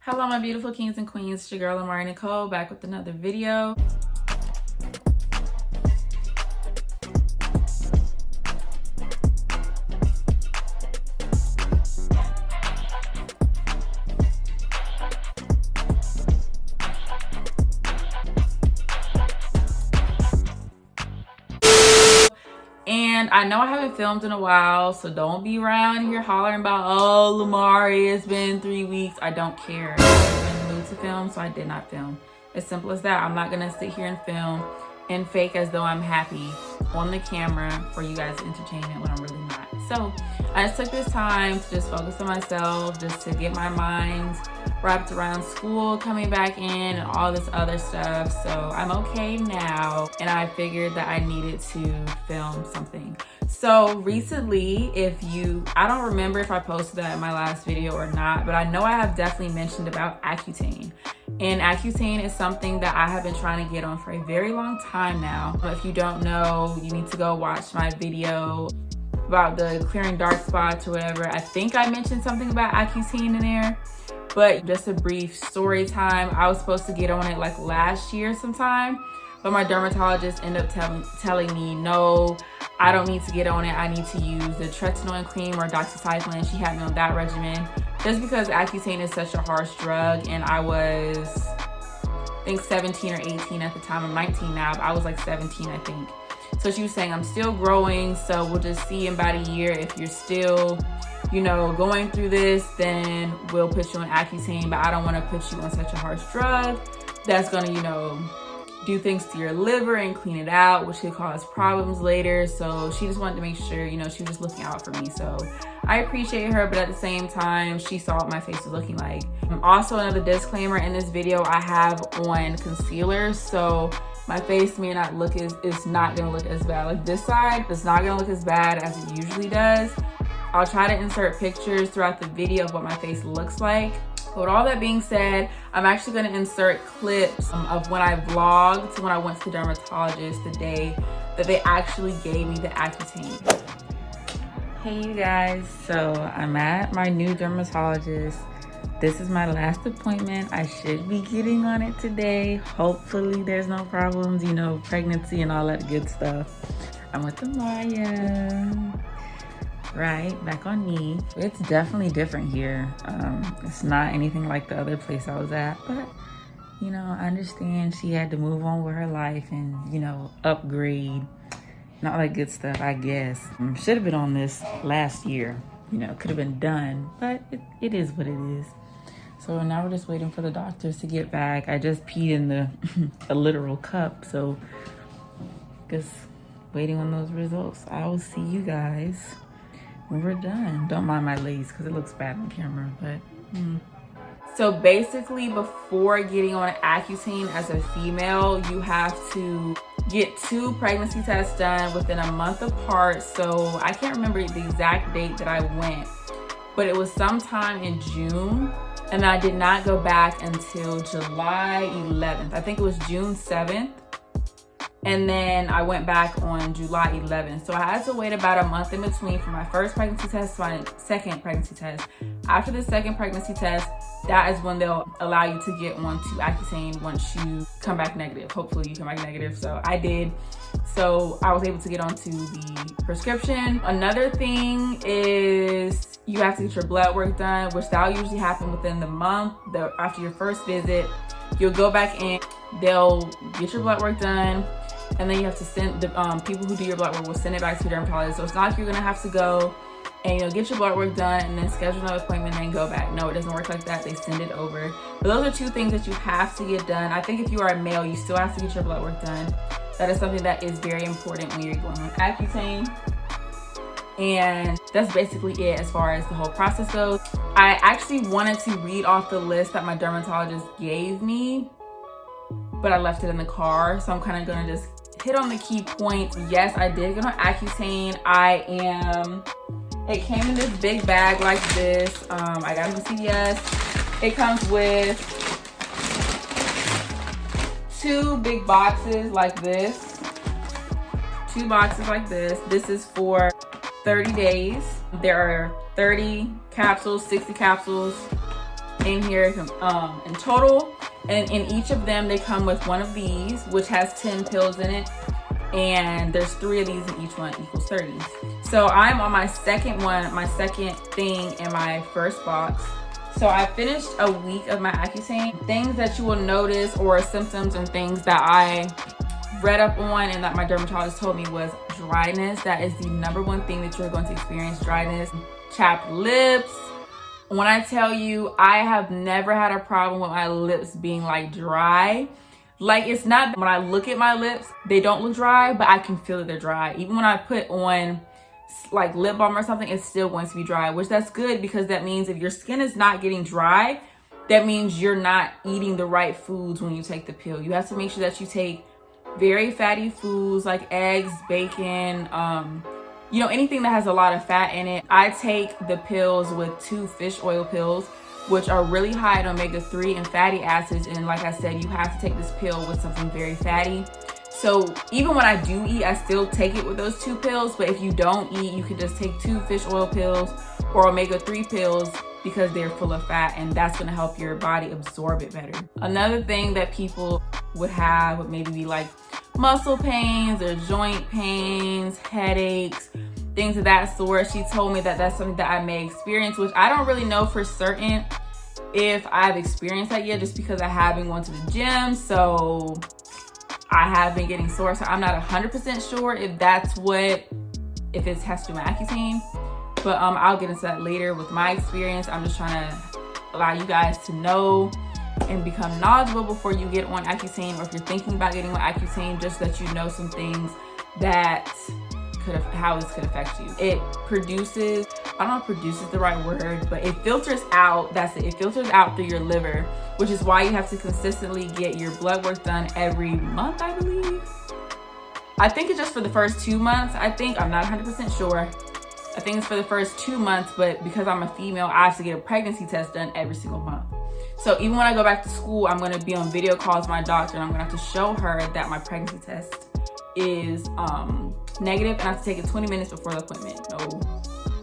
Hello my beautiful kings and queens, it's your girl Lamari Nicole back with another video. And I know I haven't filmed in a while, so don't be around here hollering about, oh, Lamari, it's been 3 weeks. I don't care. I was in the mood to film, so I did not film. As simple as that. I'm not gonna sit here and film and fake as though I'm happy on the camera for you guys' entertainment when I'm really not. So I just took this time to just focus on myself, just to get my mind wrapped around school coming back in and all this other stuff. So I'm okay now, and I figured that I needed to film something. So recently, I don't remember if I posted that in my last video or not, but I know I have definitely mentioned about Accutane. And Accutane is something that I have been trying to get on for a very long time now. If you don't know, you need to go watch my video about the clearing dark spots or whatever. I think I mentioned something about Accutane in there. But just a brief story time, I was supposed to get on it like last year sometime, but my dermatologist ended up telling me, no, I don't need to get on it. I need to use the tretinoin cream or doxycycline. She had me on that regimen just because Accutane is such a harsh drug, and I was, I think 17 or 18 at the time. I'm 19 now, but I was like 17, I think. So she was saying, I'm still growing, so we'll just see in about a year if you're still, going through this, then we'll put you on Accutane, but I don't want to put you on such a harsh drug that's going to, do things to your liver and clean it out, which could cause problems later. So she just wanted to make sure, she was just looking out for me. So I appreciate her, but at the same time, she saw what my face was looking like. Also, another disclaimer in this video, I have on concealer, so my face may not look it's not gonna look as bad. Like this side, it's not gonna look as bad as it usually does. I'll try to insert pictures throughout the video of what my face looks like. But with all that being said, I'm actually gonna insert clips of when I vlogged when I went to the dermatologist the day that they actually gave me the Accutane. Hey you guys, so I'm at my new dermatologist. This is my last appointment. I should be getting on it today. Hopefully there's no problems, pregnancy and all that good stuff. I'm with Amaya. Right, back on me. It's definitely different here. It's not anything like the other place I was at, but I understand she had to move on with her life and upgrade and all that good stuff, I guess. Should have been on this last year, could have been done, but it is what it is. So now we're just waiting for the doctors to get back. I just peed in a literal cup, so just waiting on those results. I will see you guys when we're done. Don't mind my lace because it looks bad on camera, but So basically, before getting on Accutane as a female, you have to get 2 pregnancy tests done within a month apart. So I can't remember the exact date that I went, but it was sometime in June, and I did not go back until July 11th. I think it was June 7th. And then I went back on July 11th. So I had to wait about a month in between from my first pregnancy test to my second pregnancy test. After the second pregnancy test, that is when they'll allow you to get on to Accutane once you come back negative. Hopefully you come back negative. So I did. So I was able to get onto the prescription. Another thing is you have to get your blood work done, which that'll usually happen within the month. After your first visit, you'll go back in, they'll get your blood work done, and then you have to send the people who do your blood work will send it back to your dermatologist. So it's not like you're gonna have to go and get your blood work done and then schedule another appointment and then go back. No, it doesn't work like that. They send it over. But those are 2 things that you have to get done. I think if you are a male, you still have to get your blood work done. That is something that is very important when you're going on Accutane. And that's basically it as far as the whole process goes. I actually wanted to read off the list that my dermatologist gave me, but I left it in the car. So I'm kind of gonna just hit on the key points. Yes, I did get on Accutane. It came in this big bag like this. I got it from CVS. It comes with 2 big boxes like this. 2 boxes like this. This is for 30 days. There are 30 capsules, 60 capsules, in here in total. And in each of them, they come with one of these, which has 10 pills in it. And there's 3 of these, and each one equals 30. So I'm on my second one, my second thing in my first box. So I finished a week of my Accutane. Things that you will notice, or symptoms and things that I read up on and that my dermatologist told me, was dryness. That is the #1 thing that you're going to experience, dryness. Chapped lips. When I tell you, I have never had a problem with my lips being like dry. Like, it's not, when I look at my lips, they don't look dry, but I can feel that they're dry. Even when I put on like lip balm or something, it's still going to be dry, which that's good, because that means if your skin is not getting dry, that means you're not eating the right foods when you take the pill. You have to make sure that you take very fatty foods like eggs, bacon, you know, anything that has a lot of fat in it. I take the pills with 2 fish oil pills, which are really high in omega-3 and fatty acids. And like I said, you have to take this pill with something very fatty. So even when I do eat, I still take it with those 2 pills. But if you don't eat, you can just take 2 fish oil pills or omega-3 pills, because they're full of fat, and that's gonna help your body absorb it better. Another thing that people would have would maybe be like muscle pains or joint pains, headaches, things of that sort. She told me that that's something that I may experience, which I don't really know for certain if I've experienced that yet, just because I have been going to the gym. So I have been getting sore. So I'm not 100% sure if that's what, if it has to do with Accutane. But I'll get into that later with my experience. I'm just trying to allow you guys to know and become knowledgeable before you get on Accutane, or if you're thinking about getting on Accutane, just so that you know some things that how this could affect you. It produces, I don't know if produces the right word, but it filters out, that's it, it filters out through your liver, which is why you have to consistently get your blood work done every month, I believe. I think it's just for the first 2 months. I think, I'm not 100% sure. I think it's for the first 2 months, but because I'm a female, I have to get a pregnancy test done every single month. So even when I go back to school, I'm gonna be on video calls with my doctor, and I'm gonna have to show her that my pregnancy test is negative, and I have to take it 20 minutes before the appointment. No,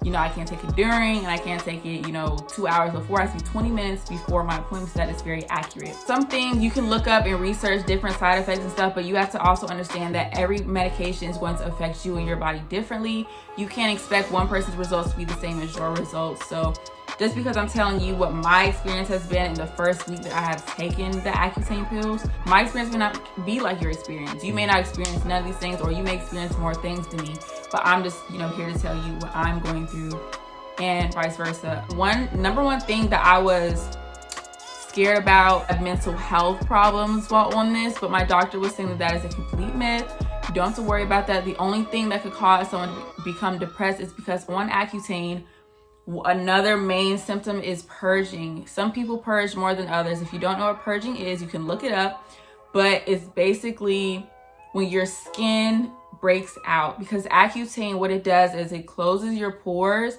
you know, I can't take it during, and I can't take it, you know, 2 hours before. I have to be 20 minutes before my appointment, so that is very accurate. Something you can look up and research different side effects and stuff, but you have to also understand that every medication is going to affect you and your body differently. You can't expect one person's results to be the same as your results. So just because I'm telling you what my experience has been in the first week that I have taken the Accutane pills, my experience may not be like your experience. You may not experience none of these things, or you may experience more things than me, but I'm just, you know, here to tell you what I'm going through, and vice versa. Number one thing that I was scared about, mental health problems while on this, but my doctor was saying that that is a complete myth. You don't have to worry about that. The only thing that could cause someone to become depressed is because on Accutane, another main symptom is purging. Some people purge more than others. If you don't know what purging is, you can look it up, but it's basically when your skin breaks out, because Accutane, what it does is it closes your pores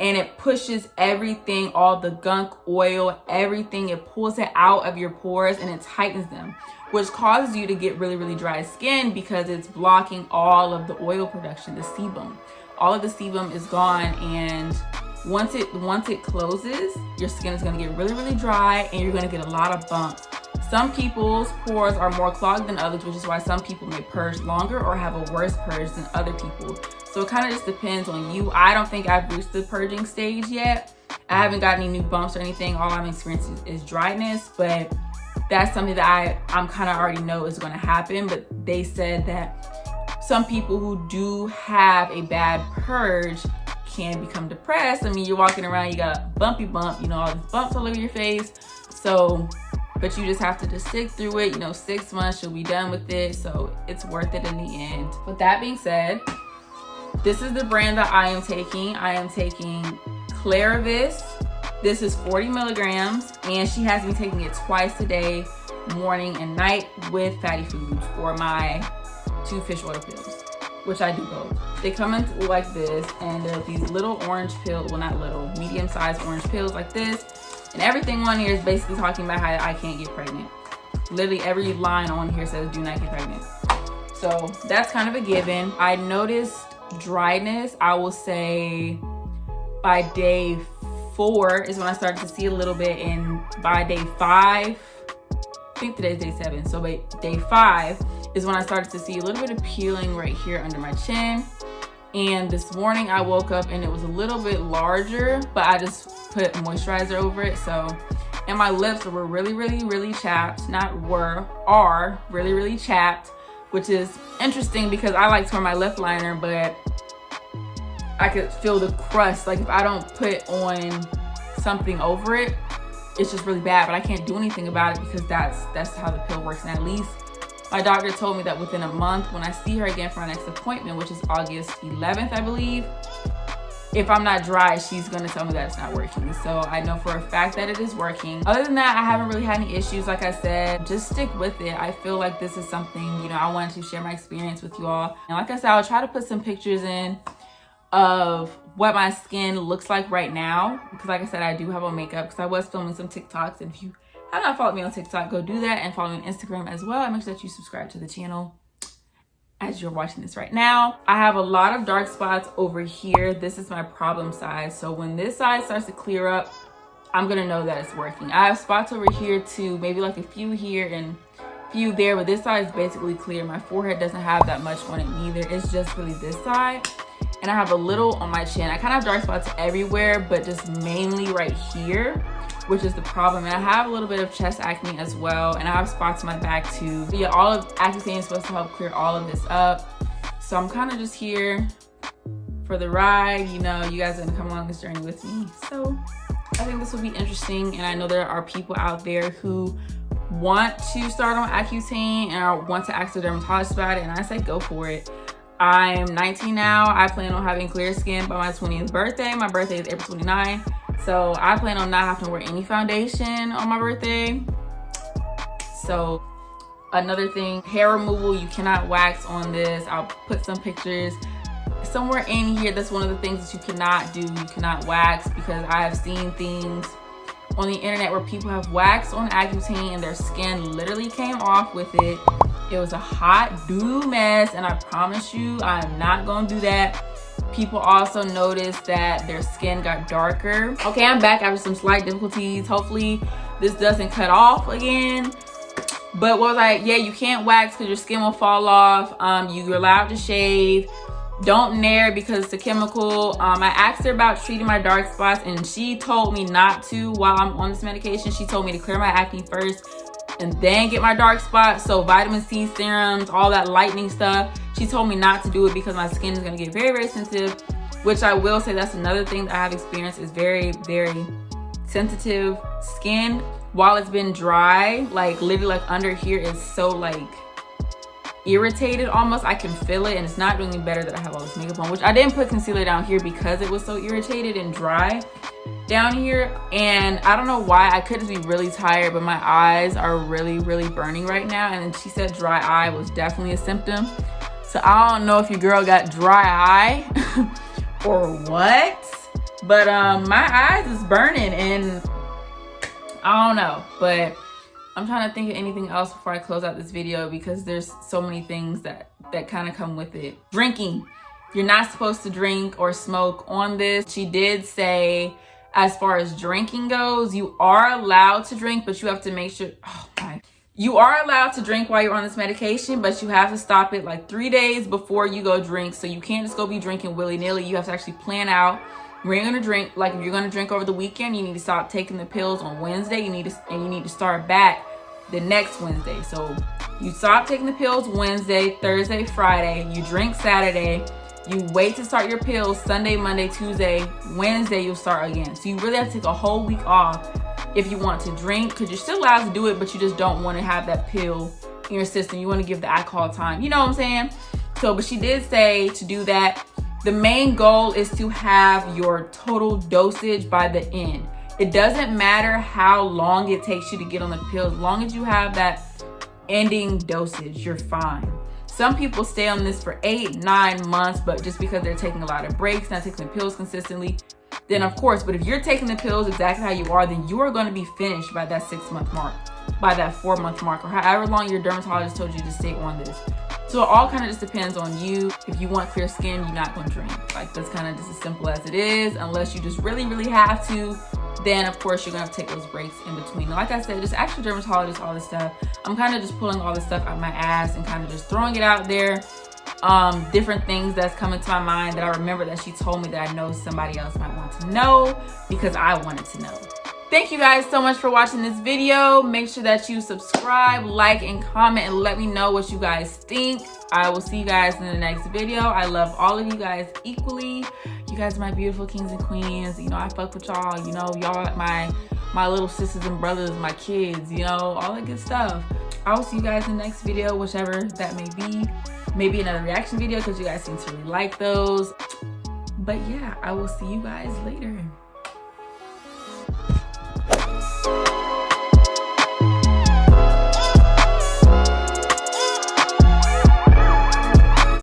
and it pushes everything, all the gunk, oil, everything, it pulls it out of your pores and it tightens them, which causes you to get really, really dry skin, because it's blocking all of the oil production, the sebum. All of the sebum is gone, and once it closes, your skin is going to get really, really dry, and you're going to get a lot of bumps. Some people's pores are more clogged than others, which is why some people may purge longer or have a worse purge than other people. So it kind of just depends on you. I don't think I've reached the purging stage yet. I haven't got any new bumps or anything. All I'm experiencing is dryness, but that's something that I'm kind of already know is going to happen. But they said that some people who do have a bad purge can become depressed. I mean, you're walking around, you got a bumpy bump, you know, all these bumps all over your face. So, but you just have to just stick through it. You know, 6 months, you'll be done with it. So it's worth it in the end. With that being said, this is the brand that I am taking. I am taking Clarivis. This is 40 milligrams, and she has me taking it twice a day, morning and night, with fatty foods or my 2 fish oil pills, which I do both. They come in like this, and they're these little orange pills, well, not little, medium-sized orange pills like this. And everything on here is basically talking about how I can't get pregnant. Literally every line on here says do not get pregnant. So that's kind of a given. I noticed dryness, I will say by day 4 is when I started to see a little bit, and by day 5, I think today's day 7, so by day 5 is when I started to see a little bit of peeling right here under my chin. And this morning I woke up and it was a little bit larger, but I just put moisturizer over it. So, and my lips were really chapped, are really chapped, which is interesting because I like to wear my lip liner, but I could feel the crust. Like if I don't put on something over it, it's just really bad, but I can't do anything about it because that's how the pill works. And at least my doctor told me that within a month, when I see her again for my next appointment, which is August 11th, I believe, if I'm not dry, she's gonna tell me that it's not working. So I know for a fact that it is working. Other than that, I haven't really had any issues. Like I said, just stick with it. I feel like this is something, you know, I wanted to share my experience with you all. And like I said, I'll try to put some pictures in of what my skin looks like right now, because like I said, I do have on makeup because I was filming some TikToks. And if you have not followed me on TikTok, go do that, and follow me on Instagram as well, and make sure that you subscribe to the channel as you're watching this right now. I have a lot of dark spots over here. This is my problem size, so when this side starts to clear up, I'm gonna know that it's working. I have spots over here too, maybe like a few here and a few there, but this side is basically clear. My forehead doesn't have that much on it neither. It's just really this side. And I have a little on my chin. I kind of have dark spots everywhere, but just mainly right here, which is the problem. And I have a little bit of chest acne as well, and I have spots on my back too. But yeah, all of ACCUTANE is supposed to help clear all of this up. So I'm kind of just here for the ride. You know, you guys are gonna come along this journey with me. So I think this will be interesting, and I know there are people out there who want to start on Accutane and want to ask their dermatologist about it, and I say go for it. I'm 19 now. I plan on having clear skin by my 20th birthday. My birthday is April 29. So I plan on not having to wear any foundation on my birthday. So another thing, hair removal, you cannot wax on this. I'll put some pictures somewhere in here. That's one of the things that you cannot do. You cannot wax, because I have seen things on the internet where people have waxed on Accutane and their skin literally came off with it. It was a hot doo mess, and I promise you I'm not gonna do that. People also noticed that their skin got darker. Okay, I'm back after some slight difficulties. Hopefully this doesn't cut off again. But what was I? Yeah, you can't wax because your skin will fall off. You're allowed to shave. Don't nair because it's a chemical. I asked her about treating my dark spots, and she told me not to while I'm on this medication. She told me to clear my acne first and then get my dark spots. So vitamin C serums, all that lightening stuff, she told me not to do it because my skin is going to get very sensitive, which I will say that's another thing that I have experienced is very sensitive skin. While it's been dry, like literally like under here is so like irritated almost. I can feel it, and it's not doing any better that I have all this makeup on, which I didn't put concealer down here because it was so irritated and dry down here. And I don't know why. I could just be really tired, but my eyes are really burning right now. And then she said dry eye was definitely a symptom. So I don't know if your girl got dry eye or what, but my eyes is burning, and I don't know. But I'm trying to think of anything else before I close out this video, because there's so many things that kind of come with it. Drinking. You're not supposed to drink or smoke on this. She did say, as far as drinking goes, you are allowed to drink, but you have to make sure, you are allowed to drink while you're on this medication, but you have to stop it like 3 days before you go drink. So you can't just go be drinking willy-nilly. You have to actually plan out where you're gonna drink. Like if you're gonna drink over the weekend, you need to stop taking the pills on Wednesday. You need to start back the next Wednesday. So you stop taking the pills Wednesday, Thursday, Friday, you drink Saturday, you wait to start your pills Sunday, Monday, Tuesday, Wednesday, you'll start again. So you really have to take a whole week off if you want to drink, because you're still allowed to do it, but you just don't want to have that pill in your system. You want to give the alcohol time. You know what I'm saying? So, but she did say to do that. The main goal is to have your total dosage by the end. It doesn't matter how long it takes you to get on the pill. As long as you have that ending dosage, you're fine. Some people stay on this for 8-9 months, but just because they're taking a lot of breaks, not taking the pills consistently, then of course. But if you're taking the pills exactly how you are, then you are going to be finished by that 6-month mark, by that 4-month mark, or however long your dermatologist told you to stay on this. So it all kind of just depends on you. If you want clear skin, you're not going to drink. Like, that's kind of just as simple as it is. Unless you just really, really have to, then of course you're going to have to take those breaks in between. Like I said, just ask your dermatologist, all this stuff. I'm kind of just pulling all this stuff out my ass and kind of just throwing it out there. Different things that's coming to my mind that I remember that she told me that I know somebody else might want to know because I wanted to know. Thank you guys so much for watching this video. Make sure that you subscribe, like, and comment, and let me know what you guys think. I will see you guys in the next video. I love all of you guys equally. You guys are my beautiful kings and queens. You know, I fuck with y'all. You know, y'all are my little sisters and brothers, my kids, you know, all that good stuff. I will see you guys in the next video, whichever that may be. Maybe another reaction video because you guys seem to really like those. But yeah, I will see you guys later.